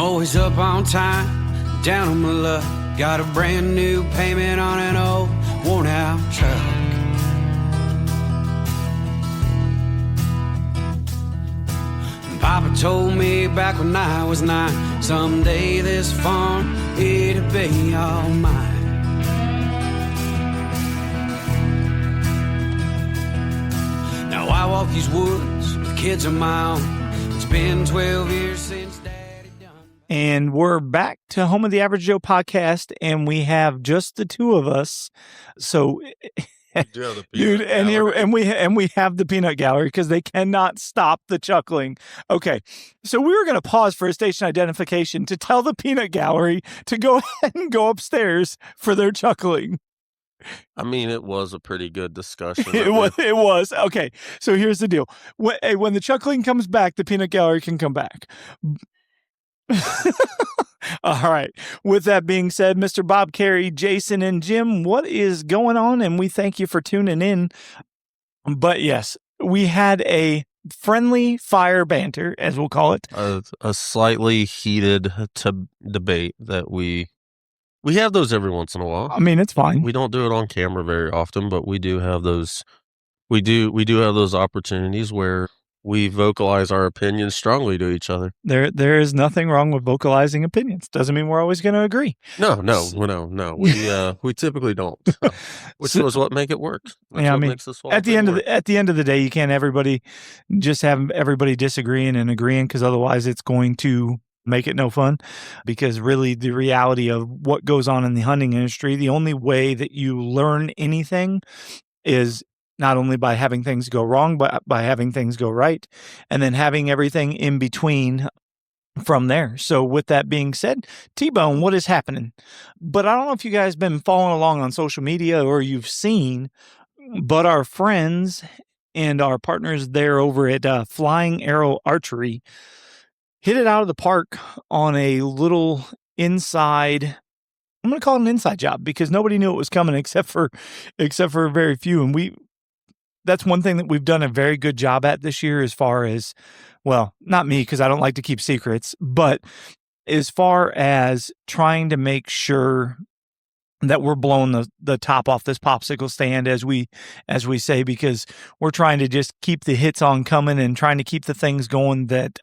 Always up on time, down on my luck. Got a brand new payment on an old worn out truck. Papa told me back when I was 9, someday this farm, it'll be all mine. Now I walk these woods with kids of my own. It's been 12 years since Daddy done. And we're back to Home of the Average Joe podcast, and we have just the two of us. So, dude, and we have the peanut gallery because they cannot stop the chuckling. Okay, so we were going to pause for a station identification to tell the peanut gallery to go ahead and go upstairs for their chuckling. I mean, it was a pretty good discussion. It was. Okay, so here's the deal. When the chuckling comes back, the peanut gallery can come back. All right. With that being said, Mr. Bob, Carey, Jason, and Jim, what is going on? And we thank you for tuning in. But yes, we had a friendly fire banter, as we'll call it. A slightly heated debate that we have those every once in a while. I mean, it's fine. We don't do it on camera very often, but we do have those. We do have those opportunities where we vocalize our opinions strongly to each other. There is nothing wrong with vocalizing opinions. Doesn't mean we're always going to agree. No. We typically don't. Which is what make it work. That's what makes this at the end of the day, you can't just have everybody disagreeing and agreeing, because otherwise it's going to make it no fun. Because really, the reality of what goes on in the hunting industry, the only way that you learn anything is not only by having things go wrong, but by having things go right, and then having everything in between from there. So with that being said, T-Bone, what is happening? But I don't know if you guys been following along on social media or you've seen, but our friends and our partners there over at Flying Arrow Archery hit it out of the park on a little inside, I'm going to call it an inside job, because nobody knew it was coming except for very few. And that's one thing that we've done a very good job at this year, as far as, well, not me, because I don't like to keep secrets, but as far as trying to make sure that we're blowing the top off this popsicle stand, as we say, because we're trying to just keep the hits on coming and trying to keep the things going that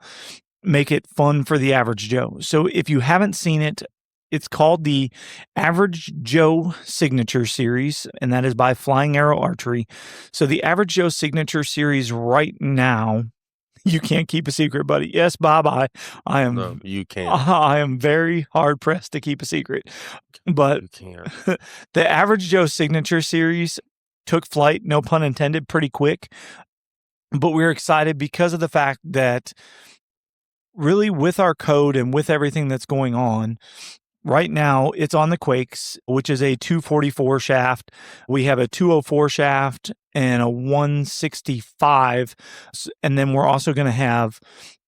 make it fun for the average Joe. So if you haven't seen it, it's called the Average Joe Signature Series, and that is by Flying Arrow Archery. So the Average Joe Signature Series right now, you can't keep a secret, buddy. Yes, Bob, I am. No, you can't. I am very hard pressed to keep a secret, but you can't. The Average Joe Signature Series took flight, no pun intended, pretty quick. But we're excited because of the fact that really, with our code and with everything that's going on, right now, it's on the Quakes, which is a 244 shaft. We have a 204 shaft and a 165. And then we're also going to have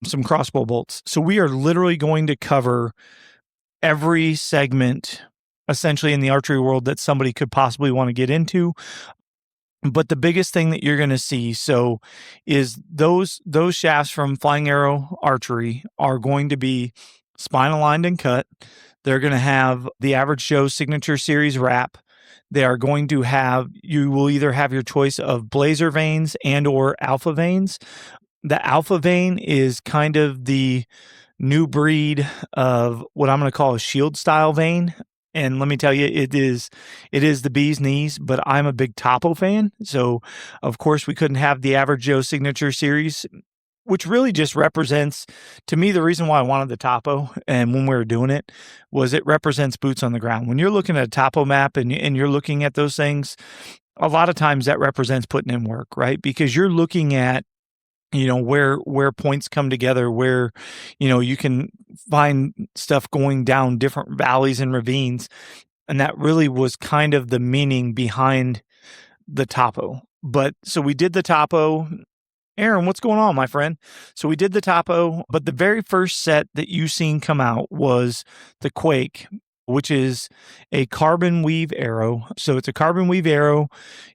some crossbow bolts. So we are literally going to cover every segment, essentially, in the archery world that somebody could possibly want to get into. But the biggest thing that you're going to see, is those shafts from Flying Arrow Archery are going to be spine aligned and cut. They're going to have the Average Joe Signature Series wrap. They are going to have, you will either have your choice of blazer vanes and or alpha vanes. The alpha vane is kind of the new breed of what I'm going to call a shield style vane. And let me tell you, it is the bee's knees, but I'm a big Topo fan. So, of course, we couldn't have the Average Joe Signature Series, which really just represents, to me, the reason why I wanted the Topo, and when we were doing it, was it represents boots on the ground. When you're looking at a Topo map and you're looking at those things, a lot of times that represents putting in work, right? Because you're looking at, where points come together, where, you can find stuff going down different valleys and ravines. And that really was kind of the meaning behind the Topo. But so we did the Topo. Aaron, what's going on, my friend? So we did the Topo, but the very first set that you seen come out was the Quake. which is a carbon weave arrow. So it's a carbon weave arrow.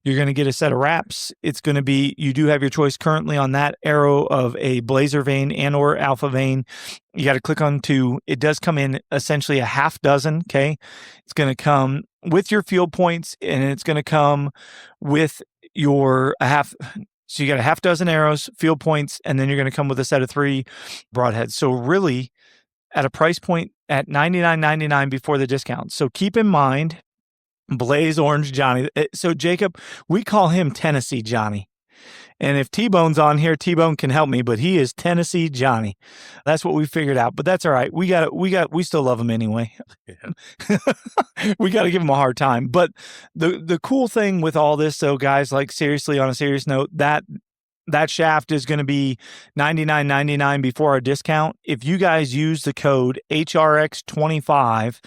You're going to get a set of wraps. It's going to be, you do have your choice currently on that arrow of a blazer vein and or alpha vein. You got to click on 2. It does come in essentially a half dozen. Okay. It's going to come with your field points, and it's going to come with your so you got a half dozen arrows, field points, and then you're going to come with a set of 3 broadheads. So really, at a price point at $99.99 before the discount. So keep in mind, Blaze Orange Johnny. So Jacob, we call him Tennessee Johnny. And if T-Bone's on here, T-Bone can help me, but he is Tennessee Johnny. That's what we figured out. But that's all right. We still love him anyway. Yeah. We got to give him a hard time. But the cool thing with all this, though, guys, like seriously, on a serious note, that shaft is going to be $99.99 before our discount. If you guys use the code HRX25,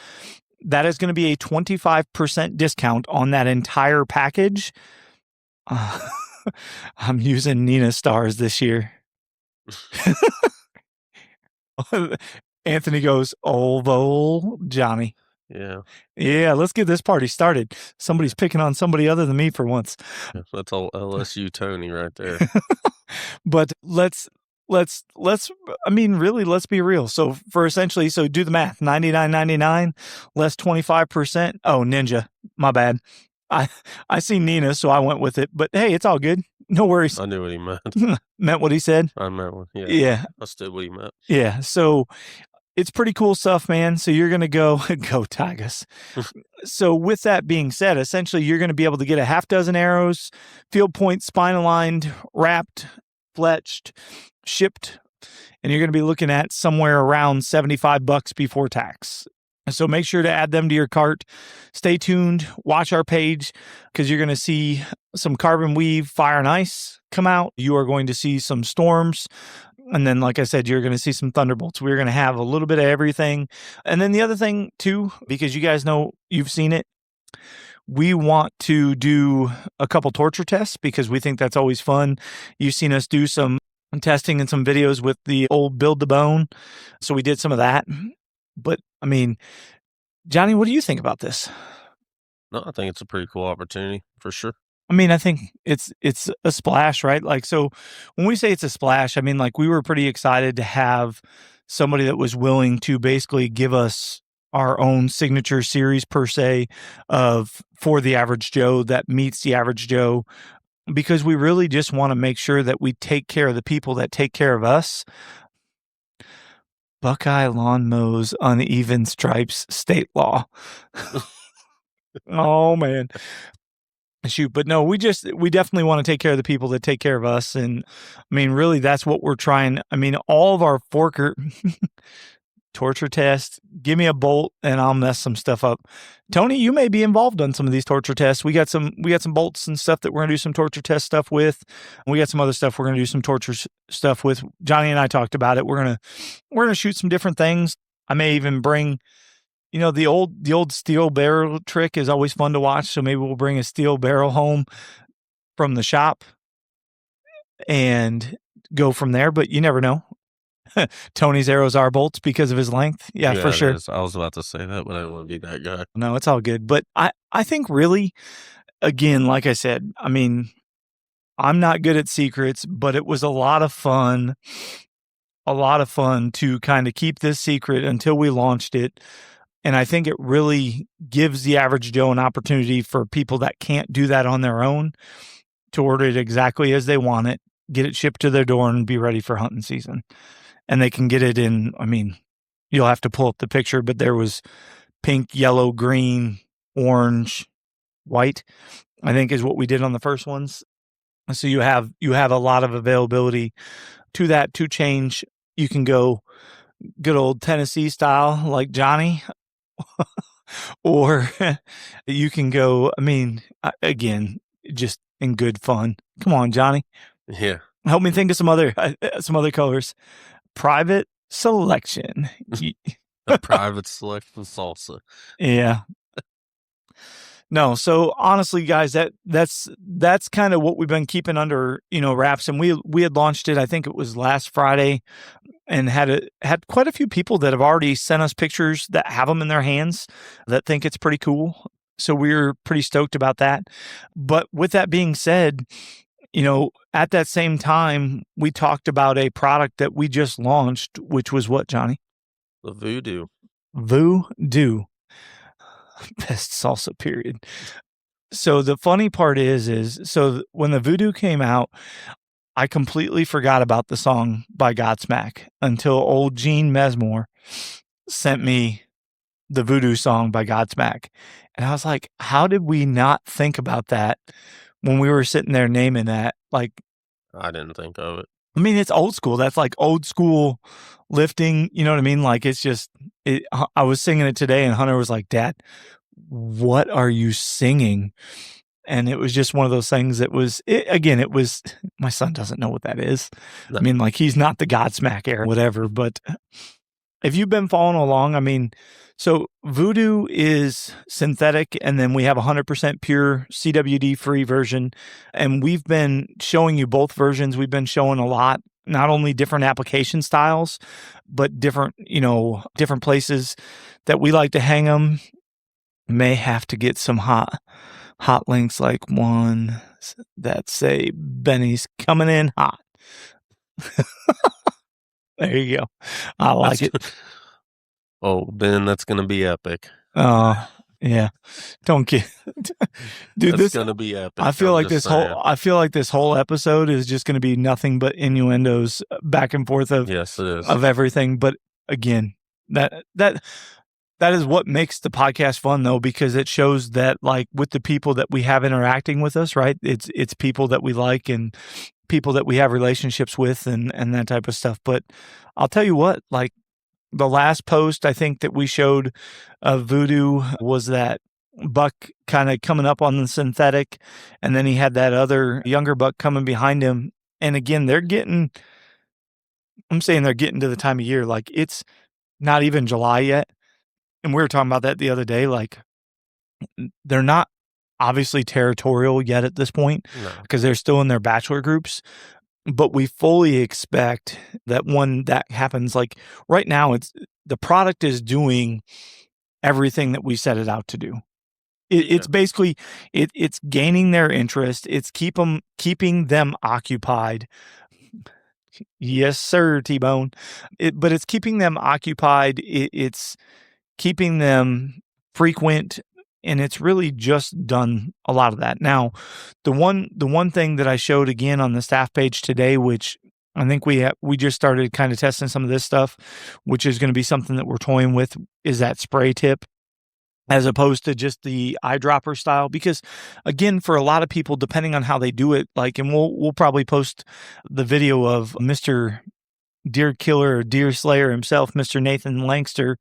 that is going to be a 25% discount on that entire package. I'm using Nina stars this year. Anthony goes, Ovo Johnny. Yeah. Yeah, let's get this party started. Somebody's picking on somebody other than me for once. That's all LSU Tony right there. But let's be real. So do the math. $99.99 less 25%. Oh, Ninja. My bad. I see Nina, so I went with it. But hey, it's all good. No worries. I knew what he meant. Meant what he said? I meant what, yeah. Yeah. I stood what he meant. Yeah. So it's pretty cool stuff, man. So you're going to go Tigers. So with that being said, essentially you're going to be able to get a half dozen arrows, field points, spine aligned, wrapped, fletched, shipped, and you're going to be looking at somewhere around $75 before tax. So make sure to add them to your cart. Stay tuned. Watch our page because you're going to see some carbon weave, fire and ice come out. You are going to see some storms. And then, like I said, you're going to see some thunderbolts. We're going to have a little bit of everything. And then the other thing, too, because you guys know you've seen it, we want to do a couple torture tests because we think that's always fun. You've seen us do some testing and some videos with the old Build the Bone. So we did some of that. But, I mean, Johnny, what do you think about this? No, I think it's a pretty cool opportunity for sure. I mean, I think it's a splash, right? Like, so when we say it's a splash, I mean, like, we were pretty excited to have somebody that was willing to basically give us our own signature series per se of For the Average Joe that meets the average Joe, because we really just want to make sure that we take care of the people that take care of us. Buckeye lawn mows uneven stripes state law. Oh, man. Shoot. But no, we definitely want to take care of the people that take care of us. And I mean, really, that's what we're trying. I mean, all of our forker torture tests, give me a bolt and I'll mess some stuff up. Tony, you may be involved on some of these torture tests. We got some bolts and stuff that we're going to do some torture test stuff with. And we got some other stuff we're going to do some torture stuff with. Johnny and I talked about it. We're going to shoot some different things. I may even bring, the old steel barrel trick is always fun to watch. So maybe we'll bring a steel barrel home from the shop and go from there. But you never know. Tony's arrows are bolts because of his length. Yeah, for sure. I was about to say that, but I don't want to be that guy. No, it's all good. But I think really, again, like I said, I mean, I'm not good at secrets, but it was a lot of fun to kind of keep this secret until we launched it. And I think it really gives the average Joe an opportunity for people that can't do that on their own to order it exactly as they want it, get it shipped to their door, and be ready for hunting season. And they can get it in, I mean, you'll have to pull up the picture, but there was pink, yellow, green, orange, white, I think is what we did on the first ones. So you have a lot of availability to that to change. You can go good old Tennessee style like Johnny, or you can go, I mean, again, just in good fun. Come on, Johnny. Yeah. Help me think of some other colors. Private selection. A private selection salsa. Yeah. No, so honestly, guys, that's kind of what we've been keeping under, wraps. And we had launched it, I think it was last Friday. and had quite a few people that have already sent us pictures that have them in their hands that think it's pretty cool. So we're pretty stoked about that. But with that being said, at that same time, we talked about a product that we just launched, which was what, Johnny? The VuDu. VuDu. Best salsa, period. So the funny part is so when the VuDu came out, I completely forgot about the song by Godsmack until old Gene Mesmore sent me the VuDu song by Godsmack. And I was like, how did we not think about that when we were sitting there naming that? Like, I didn't think of it. I mean, it's old school. That's like old school lifting. You know what I mean? Like, it's just, I was singing it today and Hunter was like, Dad, what are you singing? And it was just one of those things that was, it was, my son doesn't know what that is. No. I mean, like, he's not the Godsmack era, whatever. But if you've been following along, I mean, so VuDu is synthetic, and then we have 100% pure CWD-free version. And we've been showing you both versions. We've been showing a lot, not only different application styles, but different places that we like to hang them. May have to get some hot links, like one that say Benny's coming in hot. There you go. I like it. Oh, Ben, that's going to be epic. Yeah. Don't get, dude. That's going to be epic. I feel like this whole episode is just going to be nothing but innuendos back and forth of yes, it is, of everything. But again, that is what makes the podcast fun, though, because it shows that, like, with the people that we have interacting with us, right? It's people that we like and people that we have relationships with and that type of stuff. But I'll tell you what, like, the last post I think that we showed of VuDu was that buck kind of coming up on the synthetic, and then he had that other younger buck coming behind him. And again, they're getting to the time of year, like, it's not even July yet. And we were talking about that the other day. Like, they're not obviously territorial yet at this point because they're still in their bachelor groups. But we fully expect that when that happens, like right now, the product is doing everything that we set it out to do. It's basically, it's gaining their interest. It's keeping them occupied. Yes, sir, T-Bone. But it's keeping them occupied. It's keeping them frequent, and it's really just done a lot of that. Now, the one thing that I showed again on the staff page today, which I think we just started kind of testing some of this stuff, which is going to be something that we're toying with, is that spray tip as opposed to just the eyedropper style. Because again, for a lot of people, depending on how they do it, like, and we'll probably post the video of Mr. Deer Killer or Deer Slayer himself, Mr. Nathan Langster,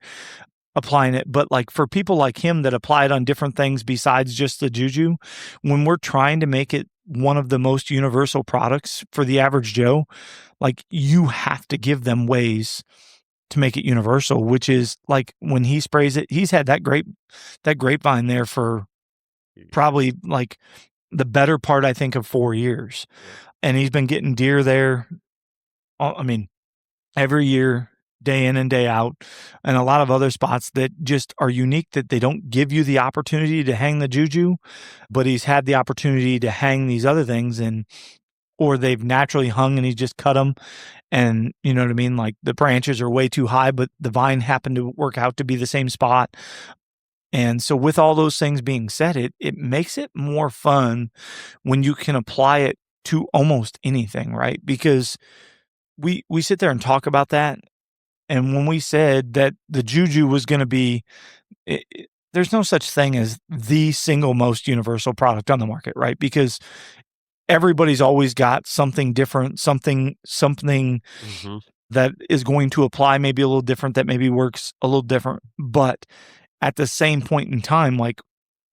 applying it. But like for people like him that apply it on different things besides just the Juju, when we're trying to make it one of the most universal products for the average Joe, like, you have to give them ways to make it universal, which is like when he sprays it, he's had that grapevine there for probably like the better part, I think, of 4 years. And he's been getting deer there, I mean, every year, day in and day out, and a lot of other spots that just are unique, that they don't give you the opportunity to hang the Juju, but he's had the opportunity to hang these other things, or they've naturally hung and he's just cut them. And you know what I mean? Like, the branches are way too high, but the vine happened to work out to be the same spot. And so with all those things being said, it makes it more fun when you can apply it to almost anything, right? Because we sit there and talk about that. And when we said that the Juju was going to be, there's no such thing as the single most universal product on the market, right? Because everybody's always got something different, something that is going to apply maybe a little different, that maybe works a little different. But at the same point in time, like,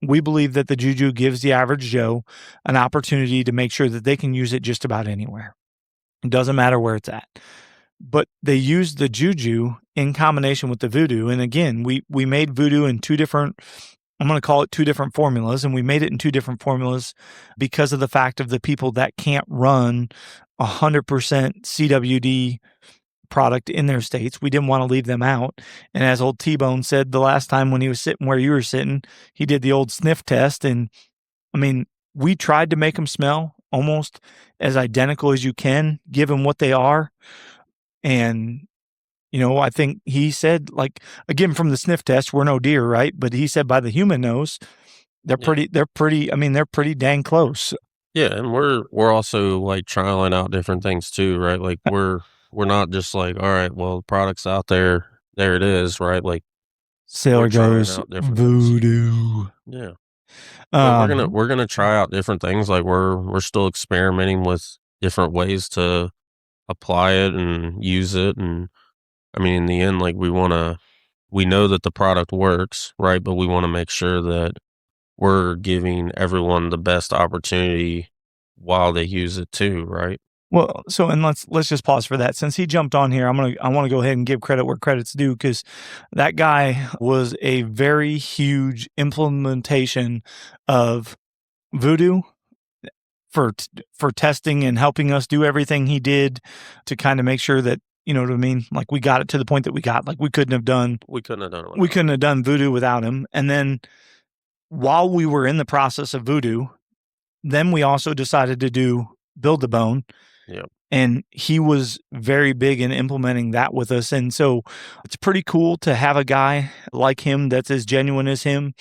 we believe that the Juju gives the average Joe an opportunity to make sure that they can use it just about anywhere. It doesn't matter where it's at. But they use the Juju in combination with the VuDu. And again, we made VuDu in two different formulas, and we made it in two different formulas because of the fact of the people that can't run 100% CWD product in their states. We didn't want to leave them out. And as old T-Bone said the last time when he was sitting where you were sitting, he did the old sniff test. And I mean, we tried to make them smell almost as identical as you can, given what they are. And, you know, I think he said, like, again, from the sniff test, we're no deer, right? But he said by the human nose, they're pretty, I mean, they're pretty dang close. Yeah, and we're also like trialing out different things too, right? Like we're not just like, all right, well, the product's out there, there it is, right? Like Sailor goes VuDu. Yeah. But we're gonna try out different things. Like we're still experimenting with different ways to apply it and use it. And I mean, in the end, like we know that the product works, right? But we want to make sure that we're giving everyone the best opportunity while they use it too, right? Well, so, and let's just pause for that. Since he jumped on here, I want to go ahead and give credit where credit's due, because that guy was a very huge implementation of VuDu for testing and helping us do everything he did to kind of make sure that, you know what I mean? Like we got it to the point that we got. Like we couldn't have done it. We couldn't have done VuDu without him. And then while we were in the process of VuDu, then we also decided to do Build-A-Bone. Yep. And he was very big in implementing that with us. And so it's pretty cool to have a guy like him that's as genuine as him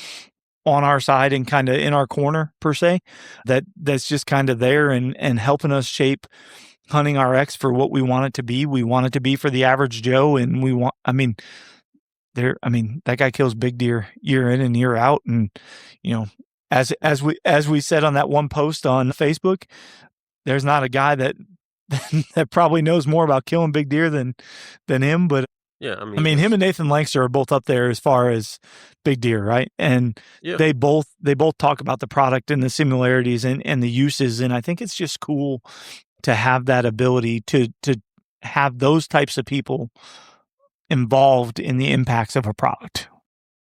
on our side and kind of in our corner, per se, that's just kind of there and helping us shape Hunting RX for what we want it to be. We want it to be for the average Joe. And that guy kills big deer year in and year out. And, you know, as we said on that one post on Facebook, there's not a guy that probably knows more about killing big deer than him. But yeah, I mean, him and Nathan Lancaster are both up there as far as big deer, right? And they both talk about the product and the similarities and the uses. And I think it's just cool to have that ability to have those types of people involved in the impacts of a product.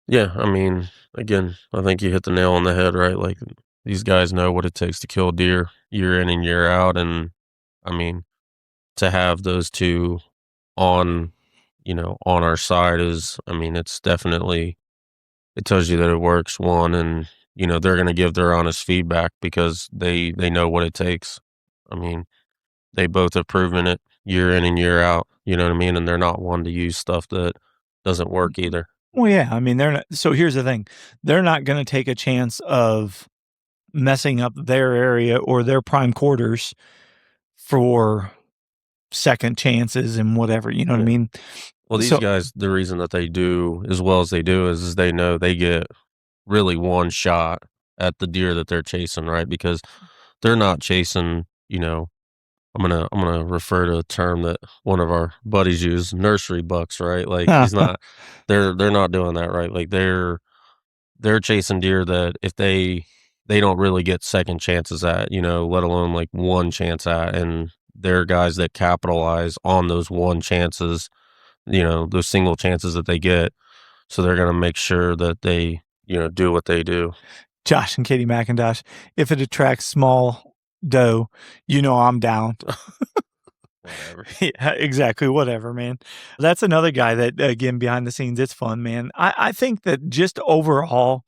Yeah, I mean, again, I think you hit the nail on the head, right? Like these guys know what it takes to kill deer year in and year out. And I mean, to have those two on our side is, I mean, it's definitely, it tells you that it works, one, and, you know, they're going to give their honest feedback because they know what it takes. I mean, they both have proven it year in and year out, you know what I mean? And they're not one to use stuff that doesn't work either. Well, yeah, I mean, they're not. So here's the thing. They're not going to take a chance of messing up their area or their prime quarters for second chances and whatever, you know what I mean? Well, these guys, the reason that they do as well as they do is they know they get really one shot at the deer that they're chasing, right? Because they're not chasing, you know, I'm gonna refer to a term that one of our buddies used, nursery bucks, right? Like he's not, they're not doing that, right? Like they're chasing deer that if they don't really get second chances at, you know, let alone like one chance at, and they're guys that capitalize on those one chances, you know, those single chances that they get. So they're going to make sure that they, you know, do what they do. Josh and Katie McIntosh, if it attracts small doe, you know, I'm down. Whatever. Yeah, exactly. Whatever, man. That's another guy that, again, behind the scenes, it's fun, man. I think that just overall,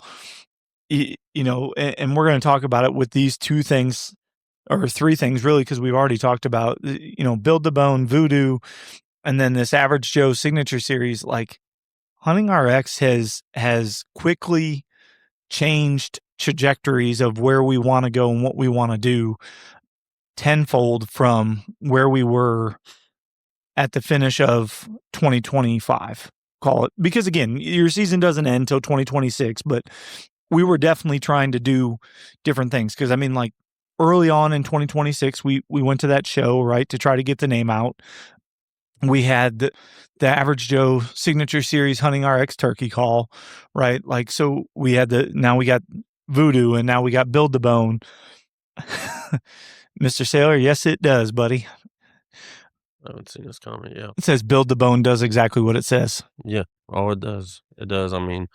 you know, and we're going to talk about it with these two things or three things really, because we've already talked about, you know, Build-A-Bone, VuDu, and then this Average Joe signature series. Like Hunting RX has quickly changed trajectories of where we want to go and what we want to do tenfold from where we were at the finish of 2025, call it. Because again, your season doesn't end until 2026, but we were definitely trying to do different things. Because I mean, like early on in 2026, we went to that show, right, to try to get the name out. We had the Average Joe signature series Hunting RX turkey call, right? Like, so we had now we got VuDu, and now we got Build-A-Bone. Mr. Sailor, yes, it does, buddy. I haven't seen this comment yet. It says Build-A-Bone does exactly what it says. Yeah. Oh, it does. It does. I mean,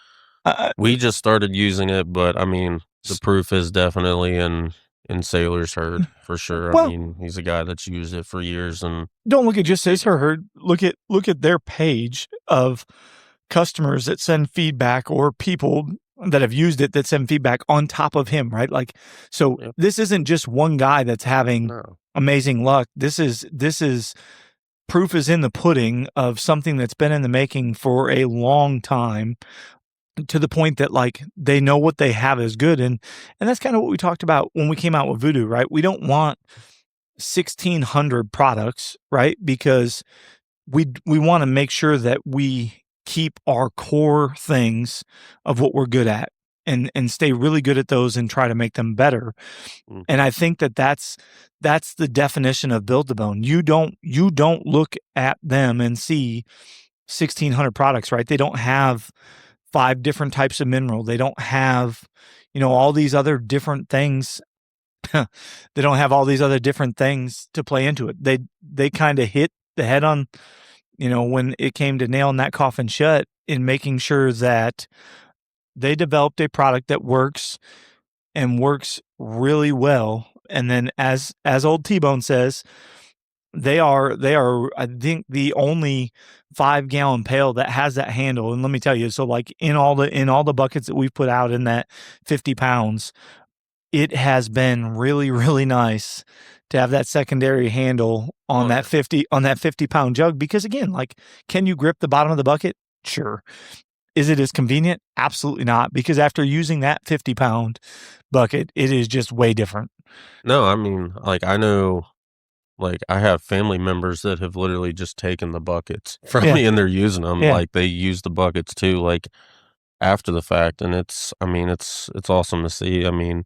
we just started using it, but I mean, the proof is definitely in in Sailor's herd for sure. Well, I mean, he's a guy that's used it for years, and don't look at just his herd. Look at their page of customers that send feedback or people that have used it that send feedback on top of him, right? Like, so Yep. this isn't just one guy that's having no, amazing luck. This is proof is in the pudding of something that's been in the making for a long time, to the point that like they know what they have is good. And that's kind of what we talked about when we came out with VuDu, right? We don't want 1,600 products, right? Because we want to make sure that we keep our core things of what we're good at and stay really good at those and try to make them better. Mm. And I think that that's the definition of build to bone. You don't look at them and see 1,600 products, right? They don't have 5 different types of mineral. They don't have, all these other different things. They don't have all these other different things to play into it. They kind of hit the head on, when it came to nailing that coffin shut in making sure that they developed a product that works and works really well. And then as old T-Bone says, they are I think the only 5-gallon pail that has that handle. And let me tell you, so like in all the buckets that we've put out in that 50 pounds, it has been really, really nice to have that secondary handle on that 50-pound jug. Because again, like, can you grip the bottom of the bucket? Sure. Is it as convenient? Absolutely not. Because after using that 50-pound bucket, it is just way different. No, I mean, like, I know, like, I have family members that have literally just taken the buckets from Yeah. me and they're using them. Yeah. Like, they use the buckets too, like, after the fact. And it's awesome to see. I mean,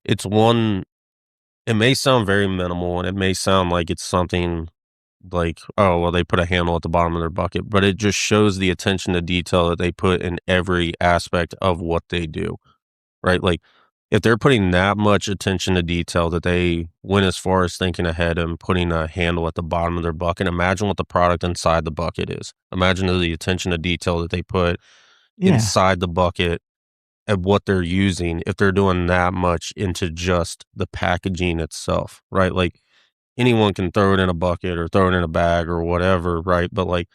it may sound very minimal and it may sound like it's something like, oh, well, they put a handle at the bottom of their bucket, but it just shows the attention to detail that they put in every aspect of what they do, right? Like, if they're putting that much attention to detail that they went as far as thinking ahead and putting a handle at the bottom of their bucket, imagine what the product inside the bucket is. Imagine the attention to detail that they put inside the bucket and what they're using if they're doing that much into just the packaging itself, right? Like, anyone can throw it in a bucket or throw it in a bag or whatever, right? But like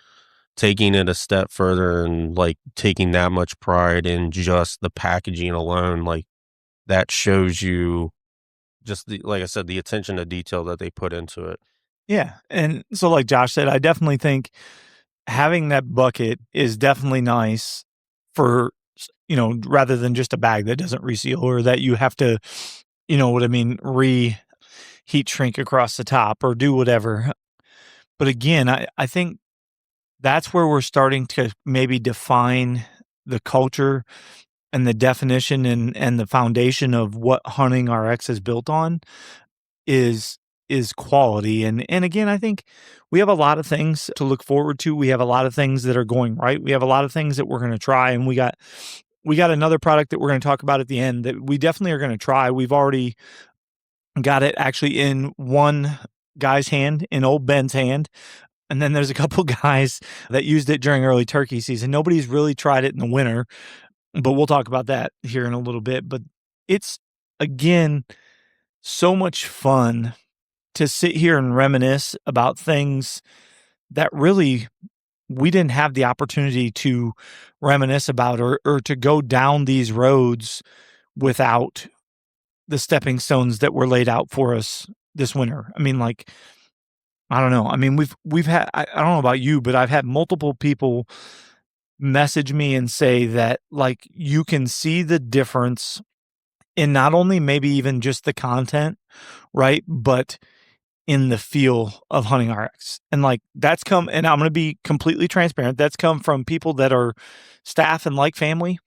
taking it a step further and like taking that much pride in just the packaging alone, like that shows you just like I said, the attention to detail that they put into it. Yeah. And so like Josh said, I definitely think having that bucket is definitely nice for, rather than just a bag that doesn't reseal or that you have to, heat shrink across the top or do whatever. But again, I think that's where we're starting to maybe define the culture and the definition and the foundation of what Hunting RX is built on is quality. And again, I think we have a lot of things to look forward to. We have a lot of things that are going right. We have a lot of things that we're going to try. And we got another product that we're going to talk about at the end that we definitely are going to try. We've already got it actually in one guy's hand, in old Ben's hand. And then there's a couple guys that used it during early turkey season. Nobody's really tried it in the winter, but we'll talk about that here in a little bit. But it's, again, so much fun to sit here and reminisce about things that really we didn't have the opportunity to reminisce about or to go down these roads without the stepping stones that were laid out for us this winter. I mean, like, I don't know. I mean, we've had, I don't know about you, but I've had multiple people message me and say that like you can see the difference in not only maybe even just the content, right? But in the feel of Hunting RX. And like that's come, and I'm going to be completely transparent. That's come from people that are staff and like family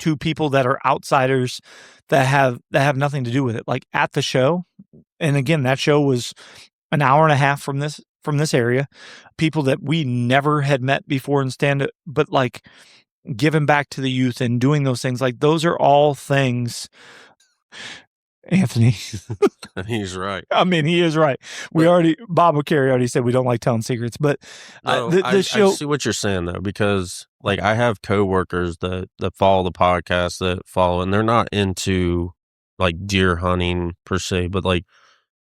to people that are outsiders that have nothing to do with it. Like at the show. And again, that show was an hour and a half from this area, people that we never had met before and but like giving back to the youth and doing those things, like those are all things. Anthony. He's right. I mean, he is right. Bob O'Carey already said we don't like telling secrets, but no, the show. I see what you're saying though, because like I have coworkers that follow the podcast that follow, and they're not into like deer hunting per se, but like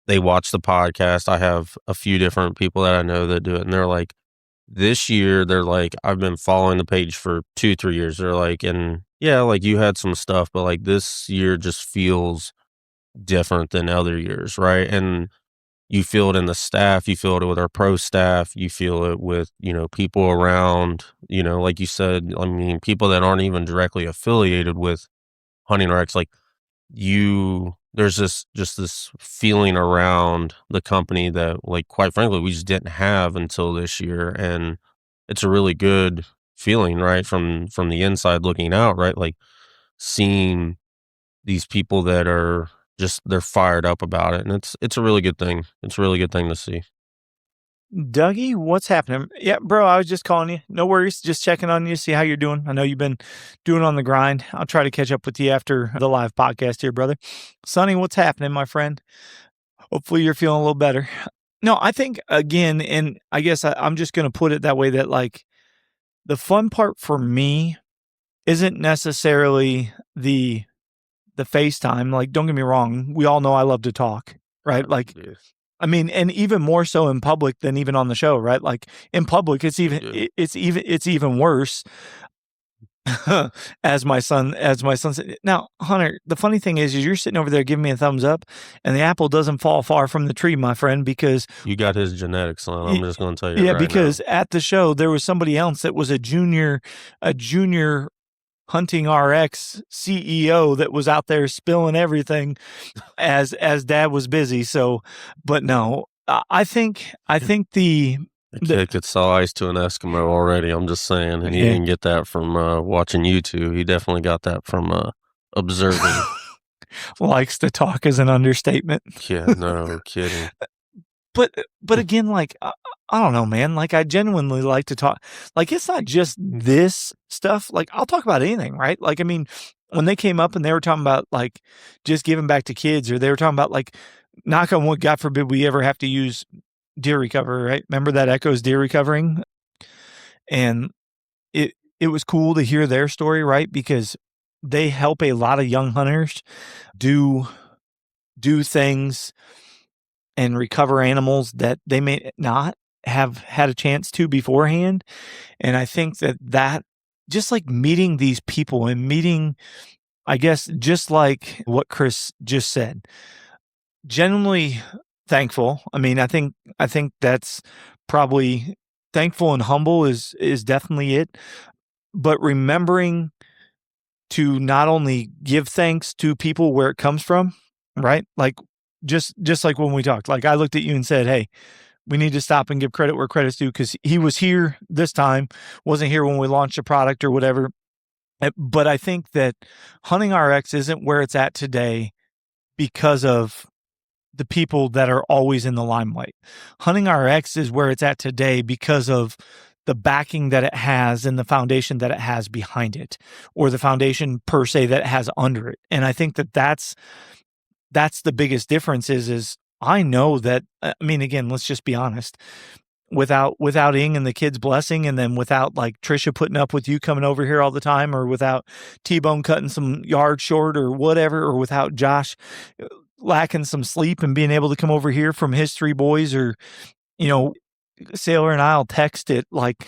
they watch the podcast. I have a few different people that I know that do it, and they're like, this year, they're like, I've been following the page for 2, 3 years. They're like, and yeah, like you had some stuff, but like this year just feels different than other years, right? And you feel it in the staff, you feel it with our pro staff, you feel it with, people around, like you said, I mean, people that aren't even directly affiliated with Hunting RX, like there's this feeling around the company that, like, quite frankly, we just didn't have until this year, and it's a really good feeling, right, from the inside looking out, right, like, seeing these people that are they're fired up about it, and it's a really good thing. It's a really good thing to see. Dougie, what's happening? Yeah, bro, I was just calling you. No worries. Just checking on you, see how you're doing. I know you've been doing on the grind. I'll try to catch up with you after the live podcast here, brother. Sonny, what's happening, my friend? Hopefully you're feeling a little better. No, I think, again, and I guess I'm just going to put it that way, that like the fun part for me isn't necessarily the FaceTime. Like, don't get me wrong. We all know I love to talk, right? Like, Yeah, I mean, and even more so in public than even on the show, right? Like in public, it's even yeah. it's even worse. as my son said. Now, Hunter, the funny thing is you're sitting over there giving me a thumbs up, and the apple doesn't fall far from the tree, my friend, because You got his genetics, son. I'm just gonna tell you yeah, right now. because at the show there was somebody else that was a junior Hunting RX CEO that was out there spilling everything as dad was busy. So, but no, I think the The kid could sell ice to an Eskimo already, I'm just saying, and he Yeah. didn't get that from, watching YouTube. He definitely got that from, observing. likes to talk is an understatement. Yeah, no kidding. But again, like I don't know, man. Like I genuinely like to talk. Like it's not just this stuff. Like I'll talk about anything, right? Like I mean, when they came up and they were talking about like just giving back to kids, or they were talking about like knock on wood, God forbid we ever have to use deer recovery, right? Remember that Echo's deer recovering, and it was cool to hear their story, right? Because they help a lot of young hunters do things and recover animals that they may not have had a chance to beforehand. And I think that just like meeting these people and meeting, I guess, just like what Chris just said, genuinely thankful. I mean, I think that's probably thankful and humble is definitely it. But remembering to not only give thanks to people where it comes from, right? Like just like when we talked, like I looked at you and said, "Hey, we need to stop and give credit where credit's due," because he was here this time, wasn't here when we launched a product or whatever. But I think that Hunting RX isn't where it's at today because of the people that are always in the limelight. Hunting RX is where it's at today because of the backing that it has and the foundation that it has behind it, or the foundation per se that it has under it. And I think that that's the biggest difference is I know that, I mean, again, let's just be honest, without Ing and the kids' blessing, and then without like Trisha putting up with you coming over here all the time, or without T-Bone cutting some yard short or whatever, or without Josh lacking some sleep and being able to come over here from his 3 boys, or, Sailor and I'll text at like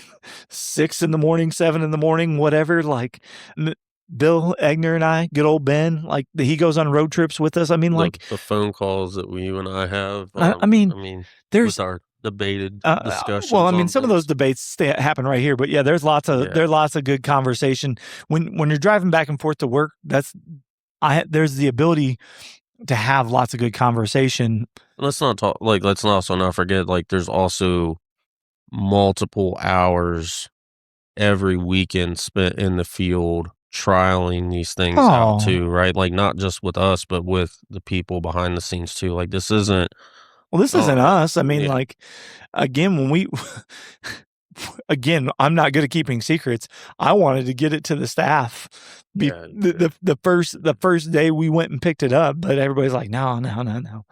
6 in the morning, 7 in the morning, whatever. Like Bill Egner and I, good old Ben, like he goes on road trips with us. I mean, like The phone calls that you and I have, I mean, there's with our debated discussions well, I mean, on some of things. those debates happen right here, but yeah, there's lots of good conversation when you're driving back and forth to work. There's the ability to have lots of good conversation. Let's not talk, like, let's also not forget, like, there's also multiple hours every weekend spent in the field trialing these things out too, right? Like, not just with us, but with the people behind the scenes too. Like, this isn't Well, this isn't us. I mean, yeah. like, again, when we, again, I'm not good at keeping secrets. I wanted to get it to the staff. Yeah, The first day we went and picked it up, but everybody's like, no.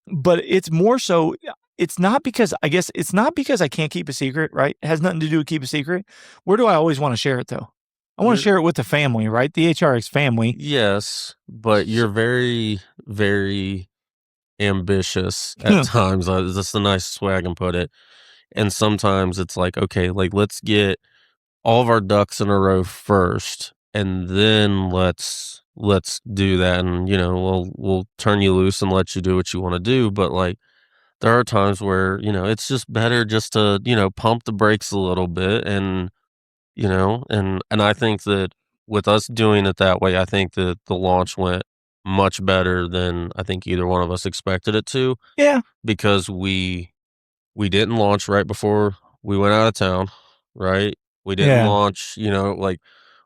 But it's more so, it's not because I can't keep a secret, right? It has nothing to do with keep a secret. Where do I always want to share it though? I want to share it with the family, right? The HRX family. Yes, but you're very, very ambitious at times. That's the nicest way I can put it. And sometimes it's like, okay, like let's get all of our ducks in a row first, and then let's do that, and we'll turn you loose and let you do what you want to do. But like there are times where it's just better just to pump the brakes a little bit, and and I think that with us doing it that way, I think that the launch went much better than I think either one of us expected it to, Yeah. because we didn't launch right before we went out of town, right? We didn't Yeah. launch, like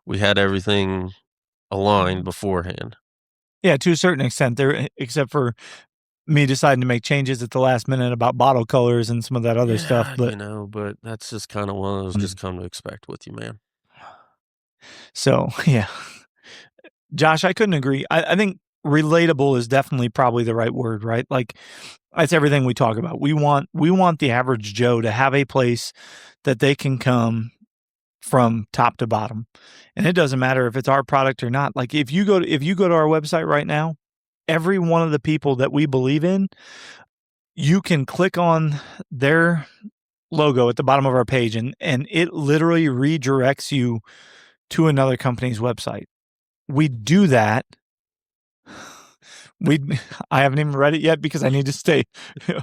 we had everything aligned beforehand. Yeah, to a certain extent there, except for me deciding to make changes at the last minute about bottle colors and some of that other stuff. But but that's just kind of one of those just come to expect with you, man. so yeah. Josh, I couldn't agree. I think relatable is definitely probably the right word, right? Like that's everything we talk about. We want the average Joe to have a place that they can come from top to bottom. And it doesn't matter if it's our product or not. Like if you go to our website right now, every one of the people that we believe in, you can click on their logo at the bottom of our page and it literally redirects you to another company's website. We do that. I haven't even read it yet because I need to stay.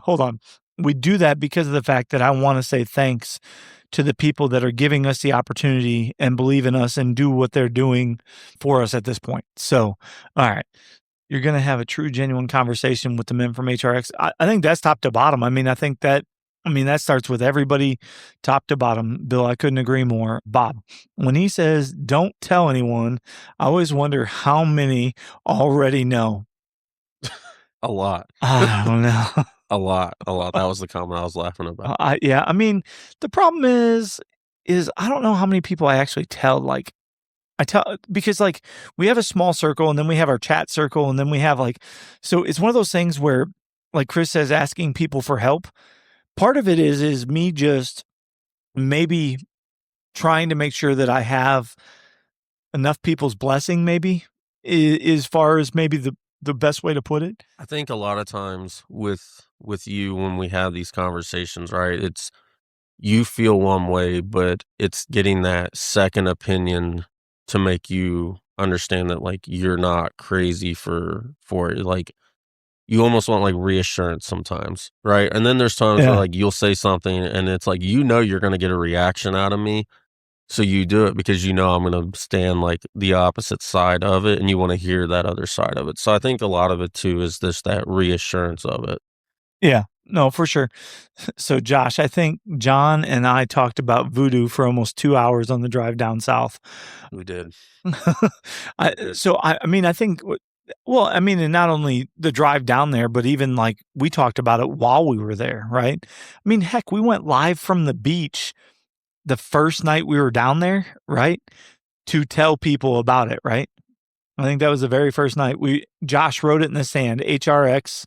Hold on. We do that because of the fact that I want to say thanks to the people that are giving us the opportunity and believe in us and do what they're doing for us at this point. So, all right. You're going to have a true, genuine conversation with the men from HRX. I think that's top to bottom. I mean, that starts with everybody top to bottom. Bill, I couldn't agree more. Bob, when he says, don't tell anyone, I always wonder how many already know. A lot. I don't know. A lot. That was the comment I was laughing about. Yeah. I mean, the problem is I don't know how many people I actually tell, like, because like we have a small circle and then we have our chat circle and then we have so it's one of those things where like Chris says, asking people for help. Part of it is me just maybe trying to make sure that I have enough people's blessing, maybe as far as maybe the best way to put it. I think a lot of times with you when we have these conversations, right? It's you feel one way, but it's getting that second opinion to make you understand that like you're not crazy for it. Like you almost want like reassurance sometimes, right? And then there's times where like you'll say something and it's like you're going to get a reaction out of me. So you do it because I'm going to stand like the opposite side of it and you want to hear that other side of it. So I think a lot of it too is just that reassurance of it. Yeah. No, for sure. So Josh, I think John and I talked about VuDu for almost 2 hours on the drive down south. We did. I mean, I think, well, I mean, and not only the drive down there, but even like we talked about it while we were there, right? I mean, heck, we went live from the beach the first night we were down there, right? To tell people about it, right? I think that was the very first night. Josh wrote it in the sand, HRX,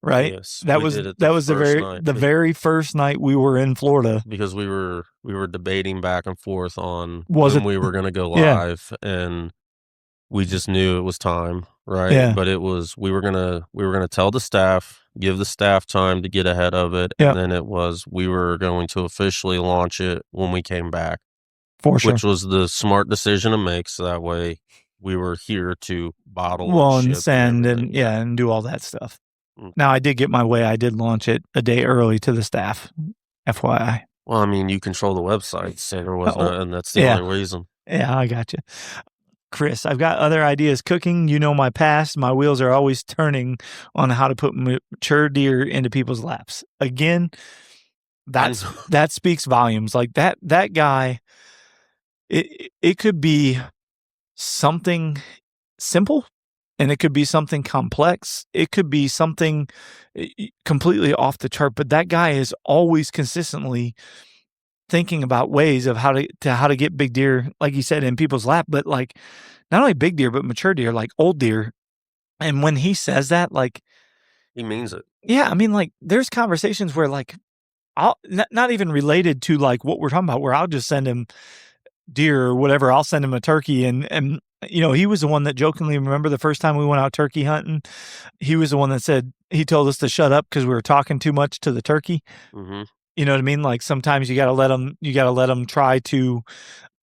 right? Yes, that was the very first night we were in Florida, because we were debating back and forth on when we were going to go live, and we just knew it was time, right? Yeah. But it was we were gonna tell the staff, give the staff time to get ahead of it, and then we were going to officially launch it when we came back, for sure, which was the smart decision to make. So that way, we were here to bottle and send and do all that stuff. Now, I did get my way. I did launch it a day early to the staff, FYI. Well, I mean, you control the website, so there was and that's the only reason. Yeah, I got you. Chris, I've got other ideas cooking. You know my past. My wheels are always turning on how to put mature deer into people's laps. Again, that speaks volumes. Like that guy, it could be something simple, and it could be something complex. It could be something completely off the chart, but that guy is always consistently thinking about ways of how to get big deer, like you said, in people's lap, but like not only big deer, but mature deer, like old deer. And when he says that, like he means it. Yeah. I mean, like there's conversations where like I'll not even related to like what we're talking about, where I'll just send him deer or whatever, I'll send him a turkey. And you know, he was the one that jokingly, remember the first time we went out turkey hunting, he was the one that said, he told us to shut up because we were talking too much to the turkey. Mm-hmm. You know what I mean? Like sometimes you got to let them try to,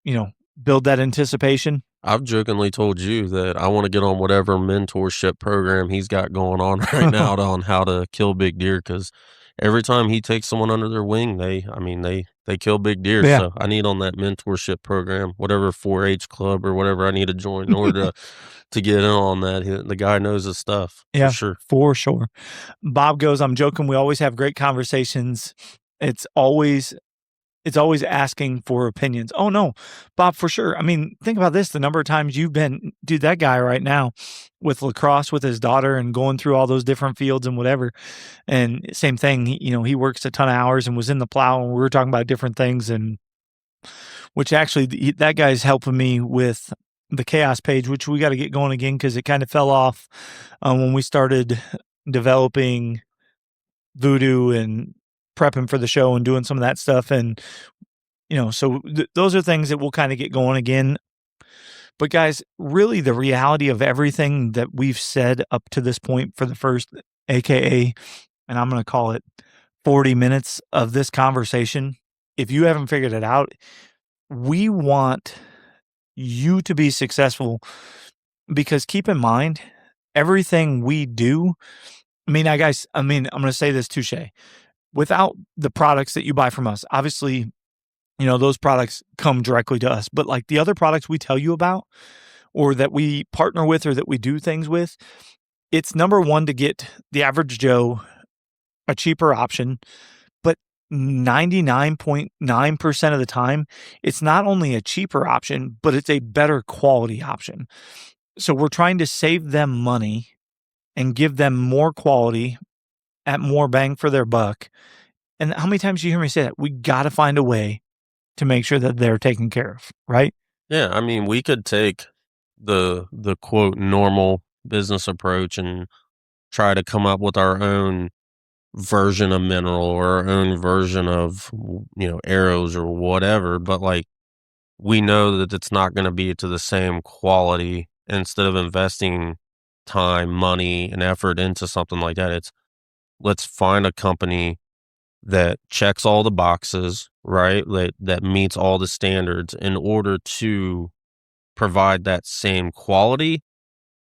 you know, build that anticipation. I've jokingly told you that I want to get on whatever mentorship program he's got going on right now on how to kill big deer, because every time he takes someone under their wing, they kill big deer. Yeah. So I need on that mentorship program, whatever 4-H club or whatever I need to join in order to get in on that. The guy knows his stuff Yeah, for sure. for sure. Bob goes, I'm joking. We always have great conversations. It's always asking for opinions. Oh no, Bob, for sure. I mean, think about this. The number of times you've been, dude, that guy right now with lacrosse with his daughter and going through all those different fields and whatever. And same thing, he works a ton of hours and was in the plow and we were talking about different things, and which actually that guy's helping me with the chaos page, which we got to get going again because it kind of fell off when we started developing VuDu and prepping for the show and doing some of that stuff. And, so those are things that we'll kind of get going again. But guys, really the reality of everything that we've said up to this point for the first, AKA, and I'm going to call it 40 minutes of this conversation, if you haven't figured it out, we want you to be successful, because keep in mind, everything we do, I'm going to say this touche. Without the products that you buy from us, obviously, those products come directly to us, but like the other products we tell you about or that we partner with or that we do things with, it's number one to get the average Joe a cheaper option, but 99.9% of the time, it's not only a cheaper option, but it's a better quality option. So we're trying to save them money and give them more quality at more bang for their buck. And how many times do you hear me say that? We got to find a way to make sure that they're taken care of, right? Yeah, I mean, we could take the quote normal business approach and try to come up with our own version of mineral or our own version of arrows or whatever, but like we know that it's not going to be to the same quality. Instead of investing time, money, and effort into something like that, let's find a company that checks all the boxes, right? That meets all the standards in order to provide that same quality.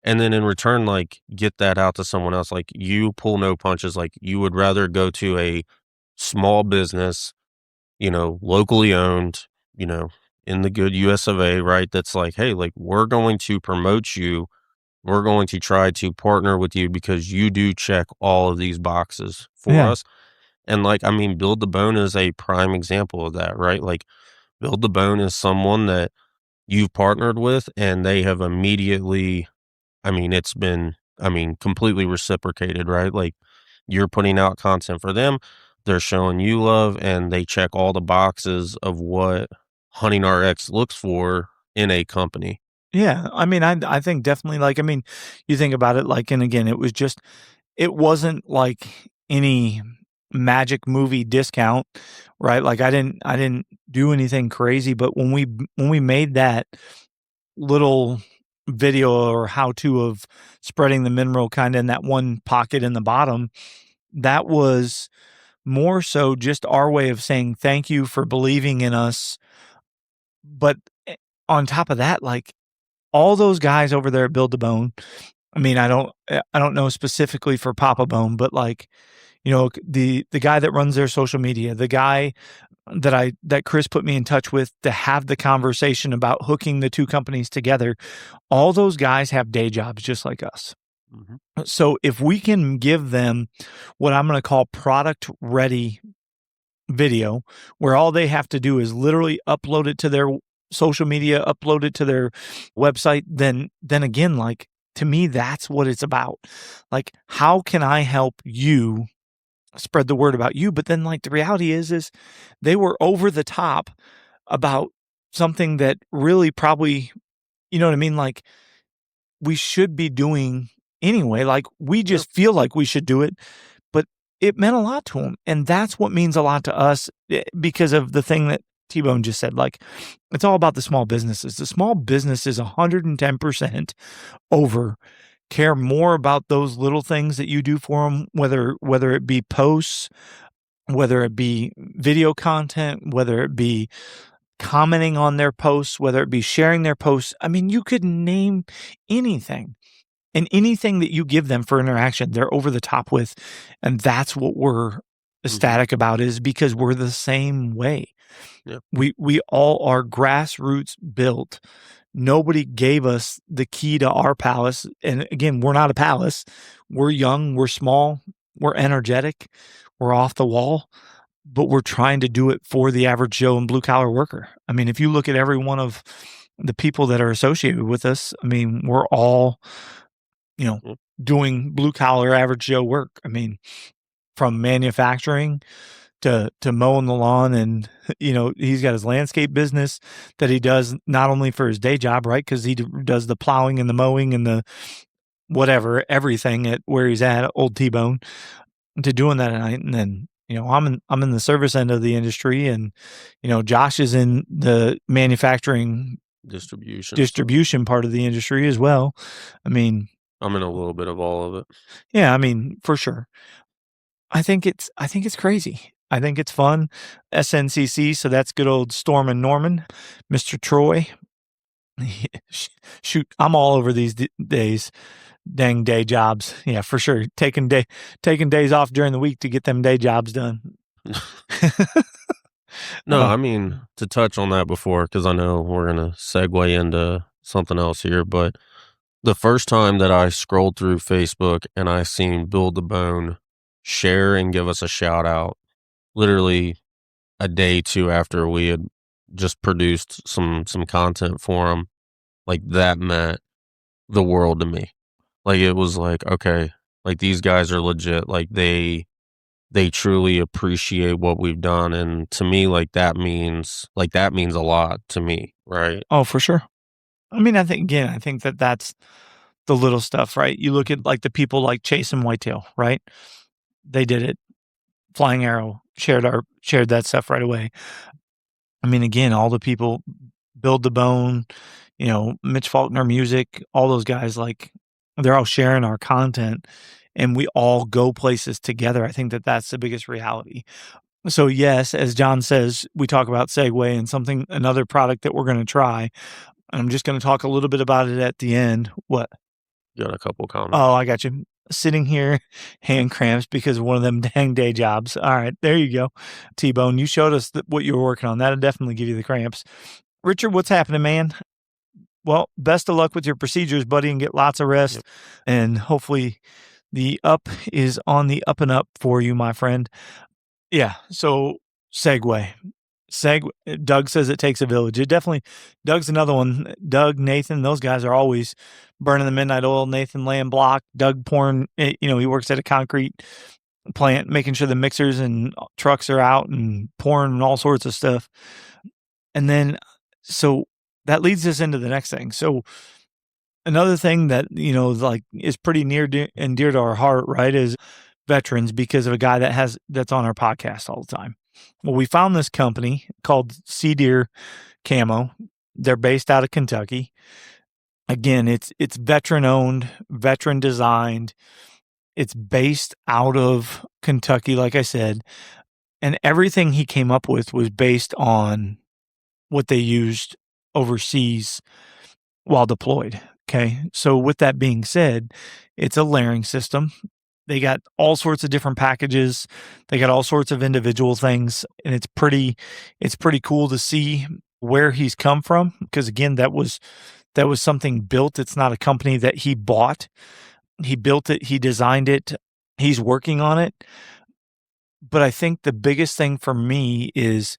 And then in return, like, get that out to someone else. Like, you pull no punches. Like, you would rather go to a small business, locally owned, in the good US of A, right? That's like, hey, like, we're going to promote you. We're going to try to partner with you because you do check all of these boxes for us. And like, I mean, Build the Bone is a prime example of that, right? Like, Build the Bone is someone that you've partnered with and they have immediately, it's been, completely reciprocated, right? Like, you're putting out content for them, they're showing you love, and they check all the boxes of what Hunting RX looks for in a company. Yeah. I think definitely, you think about it, and again, it wasn't like any magic movie discount, right? Like I didn't do anything crazy, but when we made that little video or how to of spreading the mineral kind of in that one pocket in the bottom, that was more so just our way of saying thank you for believing in us. But on top of that, like all those guys over there at Build the Bone, I don't know specifically for Papa Bone, but like, the guy that runs their social media, the guy that Chris put me in touch with to have the conversation about hooking the two companies together, all those guys have day jobs just like us. Mm-hmm. So if we can give them what I'm going to call product ready video, where all they have to do is literally upload it to their social media, upload it to their website, then again, like, to me, that's what it's about. Like, how can I help you spread the word about you? But then, like, the reality is they were over the top about something that really probably, you know what I mean? Like, we should be doing anyway. Like, we just feel like we should do it, but it meant a lot to them. And that's what means a lot to us, because of the thing that T-Bone just said, like, it's all about the small businesses. The small businesses 110% over care more about those little things that you do for them, whether it be posts, whether it be video content, whether it be commenting on their posts, whether it be sharing their posts. I mean, you could name anything. And anything that you give them for interaction, they're over the top with. And that's what we're ecstatic about, is because we're the same way. Yep. We all are grassroots built. Nobody gave us the key to our palace. And again, we're not a palace. We're young, we're small, we're energetic, we're off the wall, but we're trying to do it for the average Joe and blue collar worker. I mean, if you look at every one of the people that are associated with us, I mean, we're all, doing blue collar average Joe work. I mean, from manufacturing to mowing the lawn, and he's got his landscape business that he does not only for his day job, right? Because he does the plowing and the mowing and the whatever, everything at where he's at, old T-Bone, to doing that at night. And then I'm in the service end of the industry, and Josh is in the manufacturing distribution part of the industry as well. I mean, I'm in a little bit of all of it. Yeah, I mean, for sure. I think it's crazy. I think it's fun. SNCC, so that's good old Storm and Norman, Mr. Troy. Shoot, I'm all over these days. Dang day jobs. Yeah, for sure. Taking days off during the week to get them day jobs done. No, I mean, to touch on that before, because I know we're going to segue into something else here, but the first time that I scrolled through Facebook and I seen Build the Bone share and give us a shout out, literally a day, two after we had just produced some content for them, like that meant the world to me. Like, it was like, okay, like these guys are legit. Like they truly appreciate what we've done. And to me, that means a lot to me. Right. Oh, for sure. I mean, I think that that's the little stuff, right? You look at like the people like Chase and Whitetail, right? They did it. Flying Arrow shared that stuff right away. I mean, again, all the people, Build the Bone, Mitch Faulkner Music, all those guys, like they're all sharing our content, and we all go places together. I think that that's the biggest reality. So yes, as John says, we talk about Segway and another product that we're going to try. I'm just going to talk a little bit about it at the end. What? You got a couple comments. Oh, I got you. Sitting here, hand cramps because of one of them dang day jobs. All right, there you go. T-Bone, you showed us what you were working on. That'll definitely give you the cramps. Richard, what's happening, man? Well, best of luck with your procedures, buddy, and get lots of rest. Yep. And hopefully the up is on the up and up for you, my friend. Yeah, so Segway. Doug says it takes a village. It definitely, Doug's another one. Doug, Nathan, those guys are always burning the midnight oil. Nathan laying block. Doug pouring, he works at a concrete plant, making sure the mixers and trucks are out and pouring all sorts of stuff. And then, so that leads us into the next thing. So another thing that, is pretty near and dear to our heart, right, is veterans, because of a guy that's on our podcast all the time. Well, we found this company called Cedeer Camo. They're based out of Kentucky. Again, it's veteran owned, veteran designed. It's based out of Kentucky, like I said. And everything he came up with was based on what they used overseas while deployed. Okay. So with that being said, it's a layering system. They got all sorts of different packages. They got all sorts of individual things. And it's pretty cool to see where he's come from. Because again, that was something built. It's not a company that he bought. He built it. He designed it. He's working on it. But I think the biggest thing for me is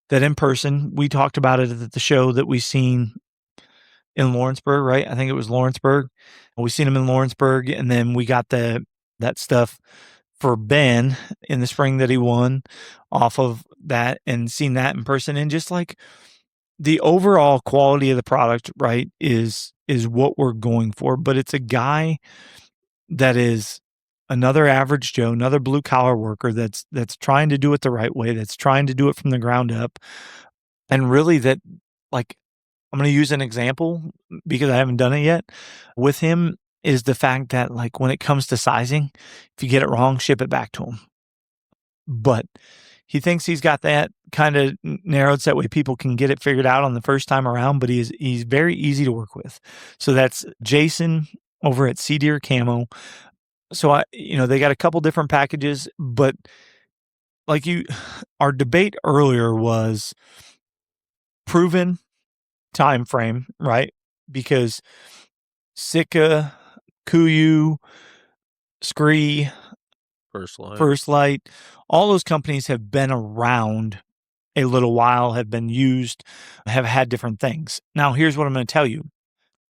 that in person, we talked about it at the show that we seen in Lawrenceburg, right? I think it was Lawrenceburg. We seen him in Lawrenceburg, and then we got that stuff for Ben in the spring that he won off of that, and seen that in person, and just like the overall quality of the product, right, is what we're going for. But it's a guy that is another average Joe, another blue collar worker that's trying to do it the right way, that's trying to do it from the ground up. And really that, like, I'm going to use an example because I haven't done it yet with him, is the fact that, like, when it comes to sizing, if you get it wrong, ship it back to him. But he thinks he's got that kind of narrowed so that way people can get it figured out on the first time around, but he's very easy to work with. So that's Jason over at Cedeer Camo. So they got a couple different packages, but like our debate earlier was proven time frame, right? Because Sika, Kuyu, Scree, First Light, all those companies have been around a little while, have been used, have had different things. Now, here's what I'm going to tell you.